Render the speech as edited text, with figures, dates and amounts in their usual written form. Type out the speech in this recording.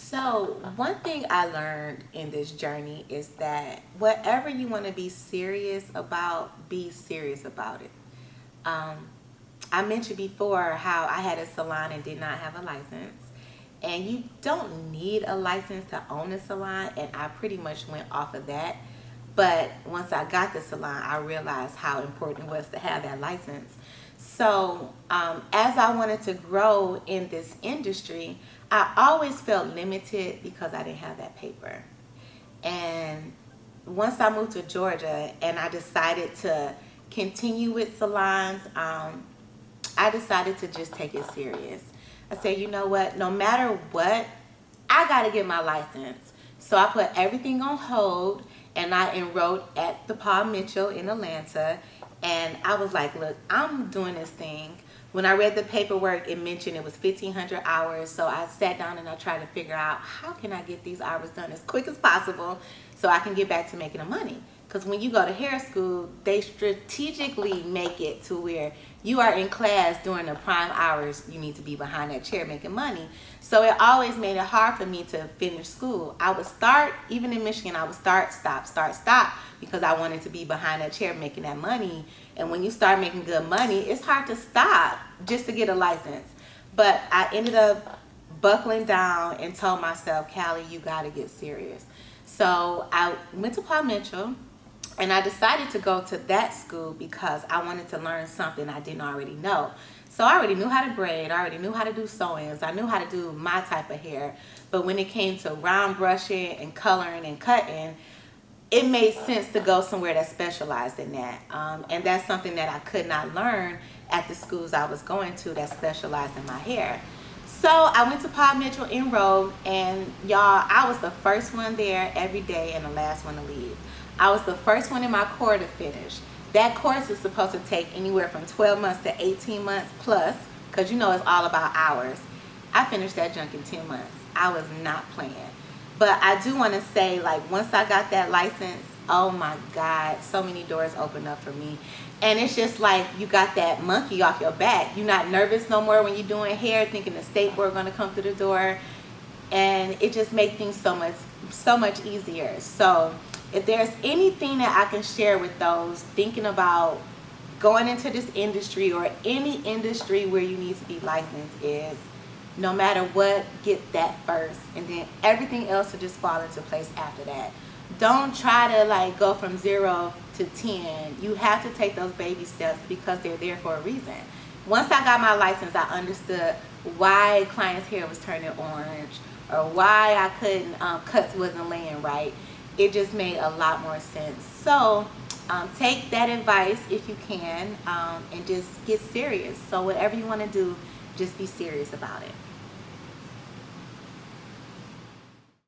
So, one thing I learned in this journey is that whatever you want to be serious about, be serious about it. Um, I mentioned before how I had a salon and did not have a license. And you don't need a license to own a salon, and I pretty much went off of that. But once I got the salon, I realized how important it was to have that license. So, as I wanted to grow in this industry, I always felt limited because I didn't have that paper. And once I moved to Georgia and I decided to continue with salons, I decided to just take it serious. I said, you know what? No matter what, I got to get my license. So I put everything on hold and I enrolled at the Paul Mitchell in Atlanta. And I was like, look, I'm doing this thing. When I read the paperwork, it mentioned it was 1,500 hours. So I sat down and I tried to figure out how can I get these hours done as quick as possible so I can get back to making the money. Because when you go to hair school, they strategically make it to where you are in class during the prime hours. You need to be behind that chair making money. So it always made it hard for me to finish school. I would start, even in Michigan, I would start, stop, because I wanted to be behind that chair making that money. And when you start making good money, it's hard to stop just to get a license. But I ended up buckling down and told myself, Callie, you got to get serious. So I went to Paul Mitchell. And I decided to go to that school because I wanted to learn something I didn't already know. So I already knew how to braid, I already knew how to do sew-ins, I knew how to do my type of hair. But when it came to round brushing and coloring and cutting, it made sense to go somewhere that specialized in that. And that's something that I could not learn at the schools I was going to that specialized in my hair. So I went to Paul Mitchell, enrolled, and y'all, I was the first one there every day and the last one to leave. I was the first one in my core to finish. That course is supposed to take anywhere from 12 months to 18 months plus, because you know it's all about hours. I finished that junk in 10 months. I was not playing. But I do want to say, like, once I got that license, oh my God, so many doors opened up for me. And it's just like you got that monkey off your back. You're not nervous no more when you're doing hair, thinking the state board going to come through the door. And it just makes things so much easier. So if there's anything that I can share with those thinking about going into this industry or any industry where you need to be licensed, is no matter what, get that first, and then everything else will just fall into place after that. Don't try to like go from 0 to 10. You have to take those baby steps because they're there for a reason. Once I got my license, I understood why clients' hair was turning orange or why I couldn't, cuts wasn't laying right. It just made a lot more sense. So take that advice if you can, and just get serious. So whatever you want to do, just be serious about it.